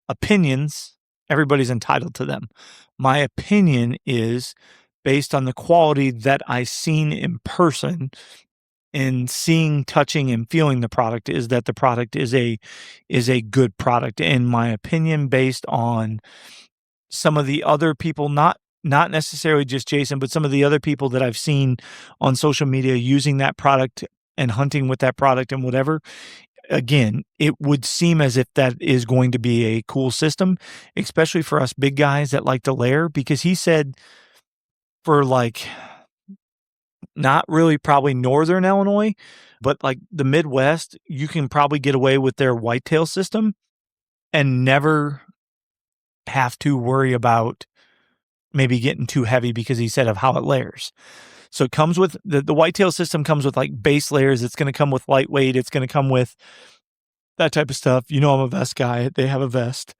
Opinions, everybody's entitled to them. My opinion is based on the quality that I've seen in person and seeing, touching, and feeling the product, is that the product is a good product, in my opinion, based on some of the other people, not necessarily just Jason, but some of the other people that I've seen on social media using that product and hunting with that product and whatever. Again, it would seem as if that is going to be a cool system, especially for us big guys that like to layer, because he said for like not really probably Northern Illinois, but like the Midwest, you can probably get away with their whitetail system and never have to worry about maybe getting too heavy, because he said of how it layers. So it comes with the whitetail system comes with like base layers. It's going to come with lightweight. It's going to come with that type of stuff. I'm a vest guy. They have a vest.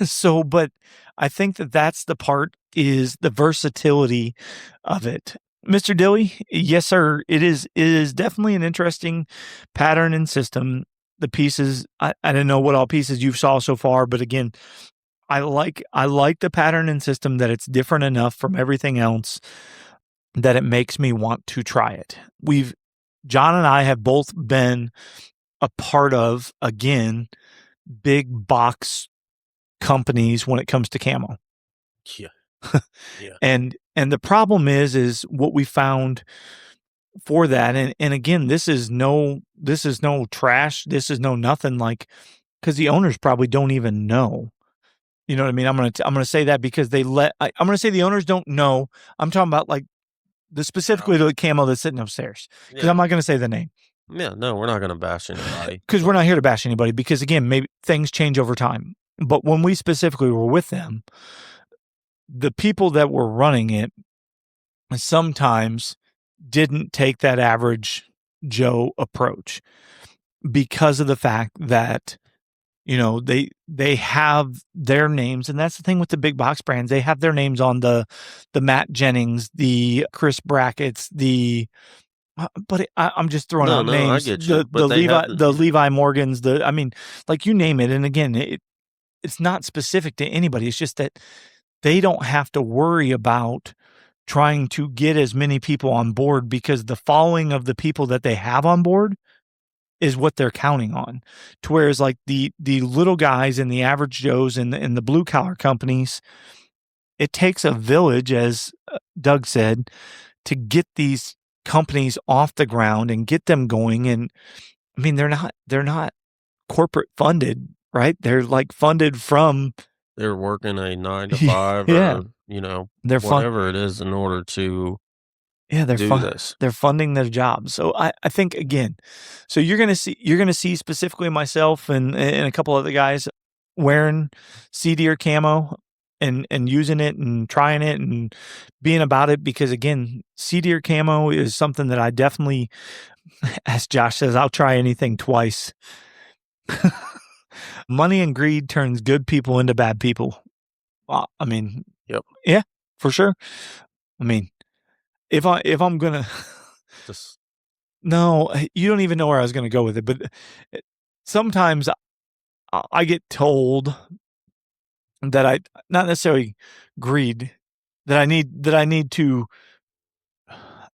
So, but I think that's the part, is the versatility of it. Mr. Dilly, yes, sir. It is definitely an interesting pattern and system. The pieces, I didn't know what all pieces you saw so far, but again, I like the pattern and system, that it's different enough from everything else that it makes me want to try it. John and I have both been a part of, again, big box companies when it comes to camo. Yeah. Yeah. And the problem is what we found for that. And again, this is no trash. This is no nothing, like, because the owners probably don't even know. You know what I mean? I'm gonna say that because I'm gonna say the owners don't know. I'm talking about like specifically the camo that's sitting upstairs, because I'm not gonna say the name. Yeah, no, we're not gonna bash anybody, because we're not here to bash anybody. Because again, maybe things change over time. But when we specifically were with them, the people that were running it sometimes didn't take that average Joe approach, because of the fact that they have their names, and that's the thing with the big box brands. They have their names on the Matt Jennings, the Chris Brackett's, but I'm just throwing out names. I get you. The Levi Morgans, like you name it. And again, it's not specific to anybody. It's just that they don't have to worry about trying to get as many people on board, because the following of the people that they have on board is what they're counting on. To whereas like the little guys and the average Joes and the blue collar companies, it takes a village, as Doug said, to get these companies off the ground and get them going. And I mean, they're not corporate funded, right? They're like funded from, they're working a 9 to 5 yeah. or they're whatever it is in order to do this. They're funding their jobs. So I think, again, so you're gonna see specifically myself and a couple other guys wearing Cedeer Camo and using it and trying it and being about it, because again, Cedeer Camo is something that I definitely, as Josh says, I'll try anything twice. Money and greed turns good people into bad people. Well, I mean, yep, yeah, for sure. I mean, if I'm gonna, no, you don't even know where I was gonna go with it, but sometimes I get told that I, not necessarily greed, that I need to,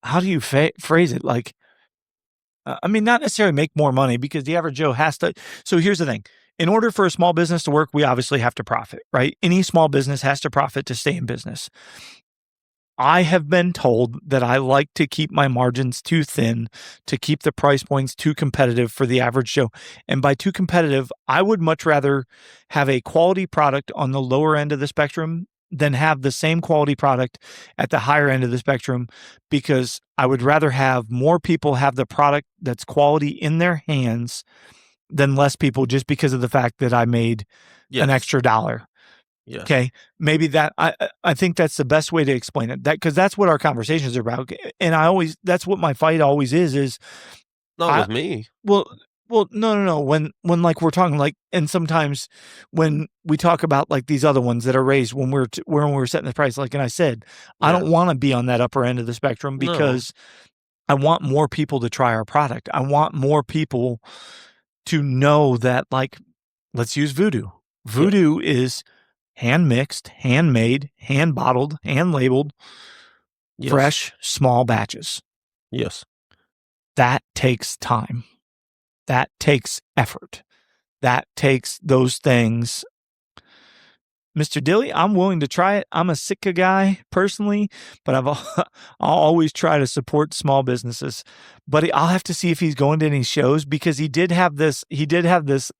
how do you phrase it? Like, not necessarily make more money, because the average Joe has to. So here's the thing. In order for a small business to work, we obviously have to profit, right? Any small business has to profit to stay in business. I have been told that I like to keep my margins too thin, to keep the price points too competitive for the average Joe. And by too competitive, I would much rather have a quality product on the lower end of the spectrum than have the same quality product at the higher end of the spectrum, because I would rather have more people have the product that's quality in their hands than less people, just because of the fact that I made an Yes. extra dollar. Yes. Okay, maybe that I think that's the best way to explain it. That, because that's what our conversations are about, and that's what my fight always is. Not I with me. well no. When like we're talking like, and sometimes when we talk about like these other ones that are raised when we're setting the price, like, and I said, I Yeah. don't want to be on that upper end of the spectrum, No. because I want more people to try our product. I want more people to know that, like, let's use VuDu. VuDu is hand mixed, handmade, hand bottled, hand labeled, Yes. fresh, small batches. Yes. That takes time. That takes effort. That takes those things. Mr. Dilly, I'm willing to try it. I'm a Sitka guy personally, but I'll always try to support small businesses. But I'll have to see if he's going to any shows, because he did have this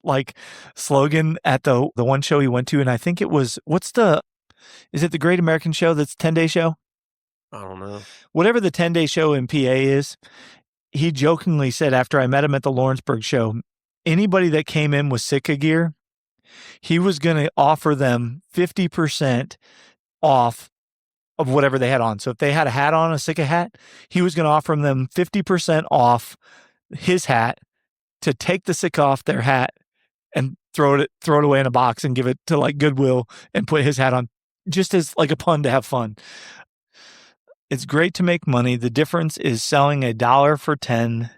like slogan at the one show he went to, and I think it was, is it the Great American Show, that's 10-day show? I don't know. Whatever the 10-day show in PA is, he jokingly said after I met him at the Lawrenceburg show, anybody that came in with Sitka gear, he was going to offer them 50% off of whatever they had on. So if they had a hat on, a Sitka hat, he was going to offer them 50% off his hat to take the Sitka off their hat and throw it away in a box and give it to like Goodwill and put his hat on, just as like a pun to have fun. It's great to make money. The difference is selling $1 for $10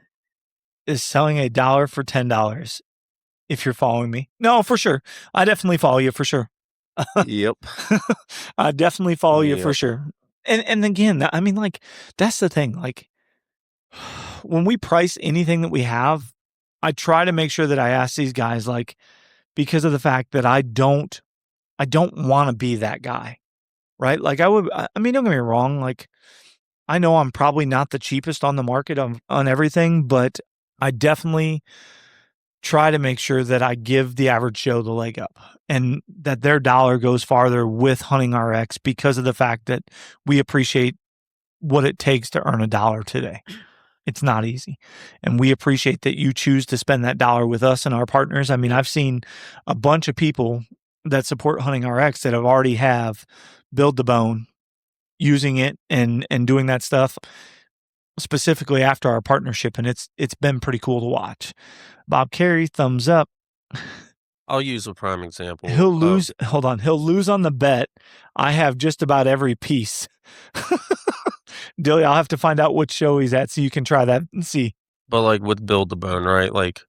if you're following me. No, for sure. I definitely follow you for sure. Yep. I definitely follow you for Yep. sure. And again, I mean, like, that's the thing. Like, when we price anything that we have, I try to make sure that I ask these guys, like, because of the fact that I don't want to be that guy, right? Like, I mean, don't get me wrong. Like, I know I'm probably not the cheapest on the market on everything, but I definitely try to make sure that I give the average Joe the leg up, and that their dollar goes farther with Hunting RX, because of the fact that we appreciate what it takes to earn $1 today. It's not easy. And we appreciate that you choose to spend that dollar with us and our partners. I mean, I've seen a bunch of people that support Hunting RX that already have Build the Bone, using it and doing that stuff specifically after our partnership, and it's been pretty cool to watch. Bob Carey, thumbs up. I'll use a prime example. He'll lose. Hold on. He'll lose on the bet. I have just about every piece. Dilly, I'll have to find out which show he's at so you can try that and see. But like with Build the Bone, right? Like,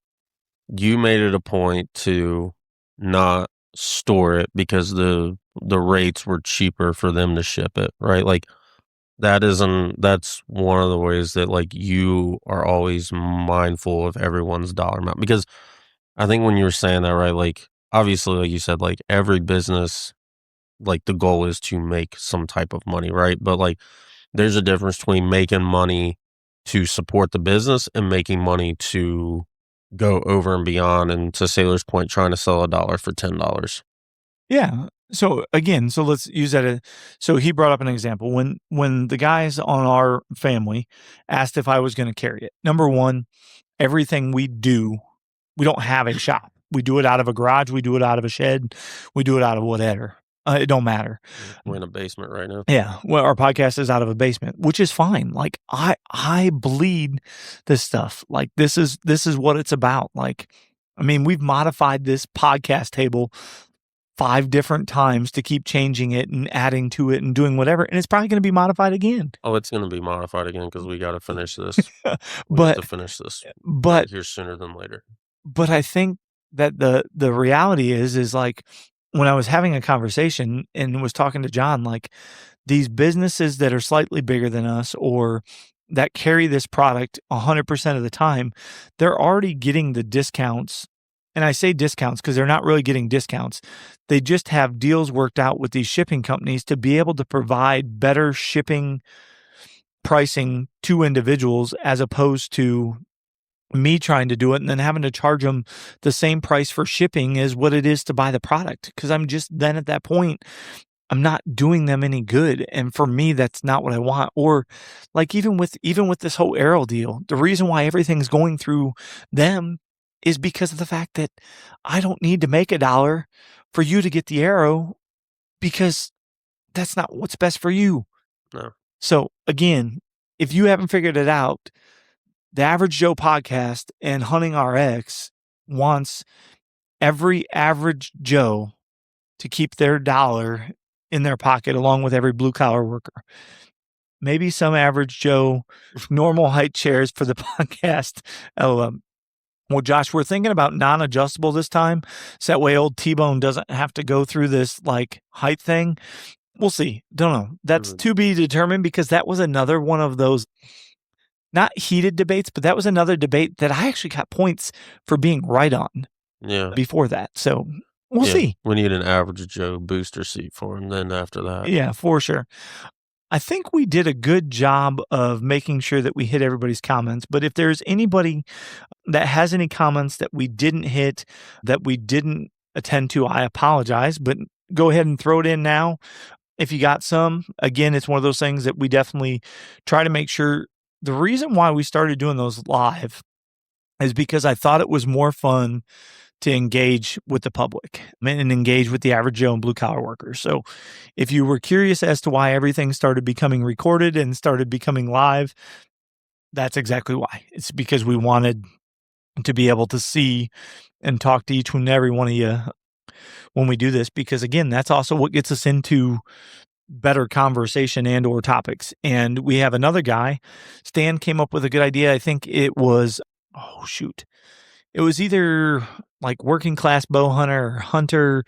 you made it a point to not store it because the rates were cheaper for them to ship it, right? Like, that's one of the ways that like you are always mindful of everyone's dollar amount. Because I think when you were saying that, right, like, obviously, like you said, like, every business, like, the goal is to make some type of money, right? But like, there's a difference between making money to support the business and making money to go over and beyond, and to Sailor's point, trying to sell $1 for $10. Yeah. So again, so let's use that. So he brought up an example when the guys on our family asked if I was going to carry it. Number one, everything we do, we don't have a shop. We do it out of a garage. We do it out of a shed. We do it out of whatever. It don't matter. We're in a basement right now. Yeah. Well, our podcast is out of a basement, which is fine. Like, I bleed this stuff. Like, this is what it's about. Like, I mean, we've modified this podcast table 5 different times to keep changing it and adding to it and doing whatever. And it's probably going to be modified again. Oh, it's going to be modified again because we got to finish this. But have to finish this here sooner than later. But I think that the reality is like, when I was having a conversation and was talking to John, like, these businesses that are slightly bigger than us or that carry this product 100% of the time, they're already getting the discounts and I say discounts because they're not really getting discounts. They just have deals worked out with these shipping companies to be able to provide better shipping pricing to individuals as opposed to me trying to do it and then having to charge them the same price for shipping as what it is to buy the product. Because I'm just then at that point, I'm not doing them any good. And for me, that's not what I want. Or like even with this whole Arrow deal, the reason why everything's going through them is because of the fact that I don't need to make $1 for you to get the Arrow because that's not what's best for you. No. So again, if you haven't figured it out, the Average Joe podcast and Hunting RX wants every average Joe to keep their $1 in their pocket along with every blue collar worker. Maybe some average Joe normal height chairs for the podcast. Well, Josh, we're thinking about non-adjustable this time, so that way old T-Bone doesn't have to go through this like height thing. We'll see. Don't know. That's to be determined because that was another one of those not heated debates, but that was another debate that I actually got points for being right on. Yeah. Before that. So we'll see. We need an average Joe booster seat for him then after that. Yeah, for sure. I think we did a good job of making sure that we hit everybody's comments. But if there's anybody that has any comments that we didn't hit, that we didn't attend to, I apologize. But go ahead and throw it in now. If you got some, again, it's one of those things that we definitely try to make sure. The reason why we started doing those live is because I thought it was more fun to engage with the public and engage with the average Joe and blue collar workers. So if you were curious as to why everything started becoming recorded and started becoming live, that's exactly why. It's because we wanted to be able to see and talk to each and every one of you when we do this, because again, that's also what gets us into better conversation and or topics. And we have another guy, Stan came up with a good idea. I think it was, it was either like Working Class Bow Hunter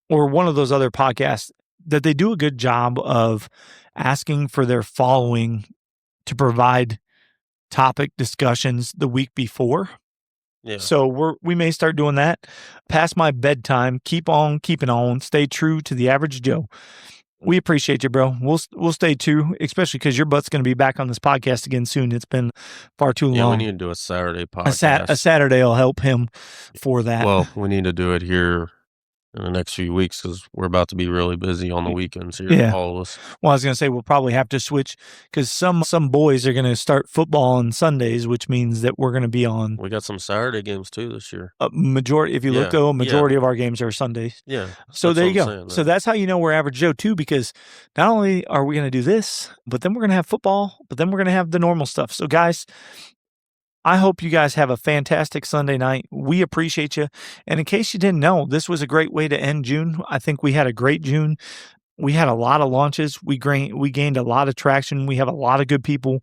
or one of those other podcasts that they do a good job of asking for their following to provide topic discussions the week before. Yeah. So we may start doing that. Past my bedtime, keep on keeping on, stay true to the average Joe. We appreciate you, bro. We'll stay true, especially because your butt's going to be back on this podcast again soon. It's been far too long. Yeah, we need to do a Saturday podcast. A Saturday will help him for that. Well, we need to do it here in the next few weeks because we're about to be really busy on the weekends here, all of us. Well, I was going to say we'll probably have to switch because some boys are going to start football on Sundays, which means that we're going to be on. We got some Saturday games too this year. Majority, if you look though, majority of our games are Sundays. Yeah. So there you go. So that's how you know we're average Joe too, because not only are we going to do this, but then we're going to have football, but then we're going to have the normal stuff. So guys, I hope you guys have a fantastic Sunday night. We appreciate you. And in case you didn't know, this was a great way to end June. I think we had a great June. We had a lot of launches. We gained a lot of traction. We have a lot of good people.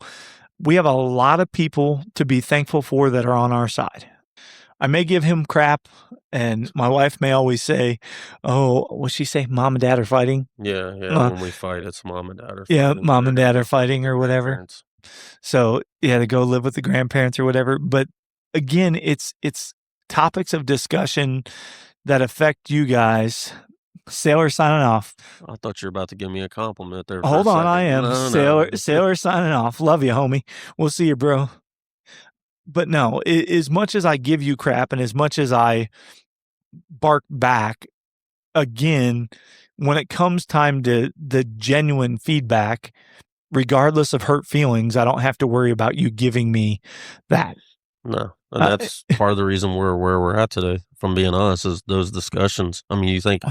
We have a lot of people to be thankful for that are on our side. I may give him crap, and my wife may always say, oh, what's she say? Mom and dad are fighting? Yeah. When we fight, it's mom and dad are fighting. Yeah, mom and dad are fighting or whatever. Parents. So to go live with the grandparents or whatever. But again, it's topics of discussion that affect you guys. Sailor signing off. I thought you were about to give me a compliment there. Hold on, I am. Sailor signing off. Love you, homie. We'll see you, bro. But no, as much as I give you crap and as much as I bark back, again, when it comes time to the genuine feedback, regardless of hurt feelings, I don't have to worry about you giving me that. No. And that's part of the reason we're where we're at today, from being honest, is those discussions. I mean, you think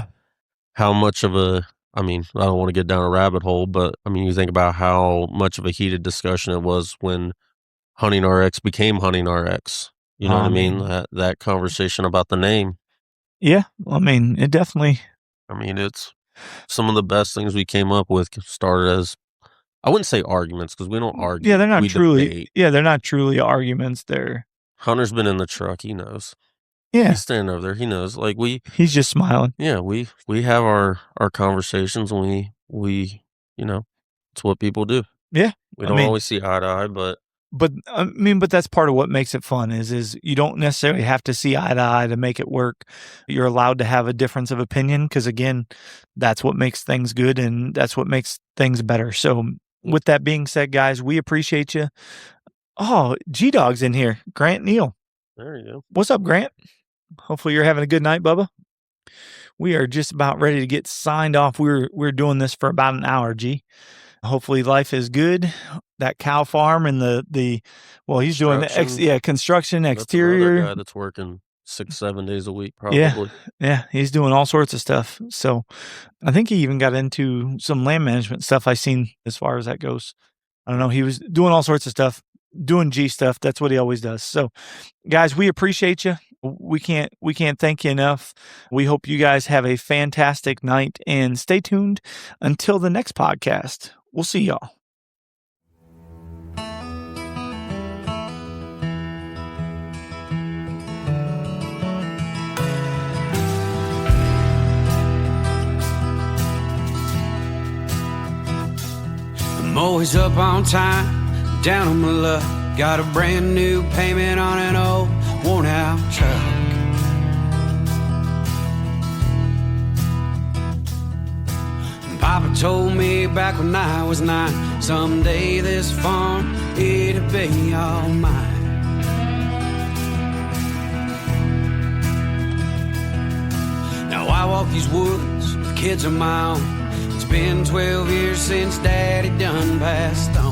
how much of I don't want to get down a rabbit hole, but I mean, you think about how much of a heated discussion it was when Hunting RX became Hunting RX. You know what I mean? That conversation about the name. Yeah. I mean, it definitely. I mean, it's some of the best things we came up with started as, I wouldn't say arguments because we don't argue. Yeah, they're not truly. Yeah, they're not truly arguments. Hunter's been in the truck. He knows. Yeah, he's standing over there. He knows. Like he's just smiling. Yeah, we have our conversations, and we it's what people do. Yeah, we don't always see eye to eye, but But I mean, but that's part of what makes it fun is you don't necessarily have to see eye to eye to make it work. You're allowed to have a difference of opinion because, again, that's what makes things good and that's what makes things better. So, with that being said, guys, we appreciate you. Oh, G Dog's in here. Grant Neal. There you go. What's up, Grant? Hopefully you're having a good night, Bubba. We are just about ready to get signed off. We're doing this for about an hour, G. Hopefully life is good. That cow farm and well, he's doing the construction, exterior. That's another guy that's working 6-7 days a week, probably. Yeah, he's doing all sorts of stuff. So I think he even got into some land management stuff I seen as far as that goes. I don't know. He was doing all sorts of stuff, doing G stuff. That's what he always does. So guys, we appreciate you. We can't thank you enough. We hope you guys have a fantastic night and stay tuned until the next podcast. We'll see y'all. I'm always up on time, down on my luck. Got a brand new payment on an old worn out truck. Papa told me back when I was 9, someday this farm, it'll be all mine. Now I walk these woods with kids of my own. It's been 12 years since Daddy done passed on.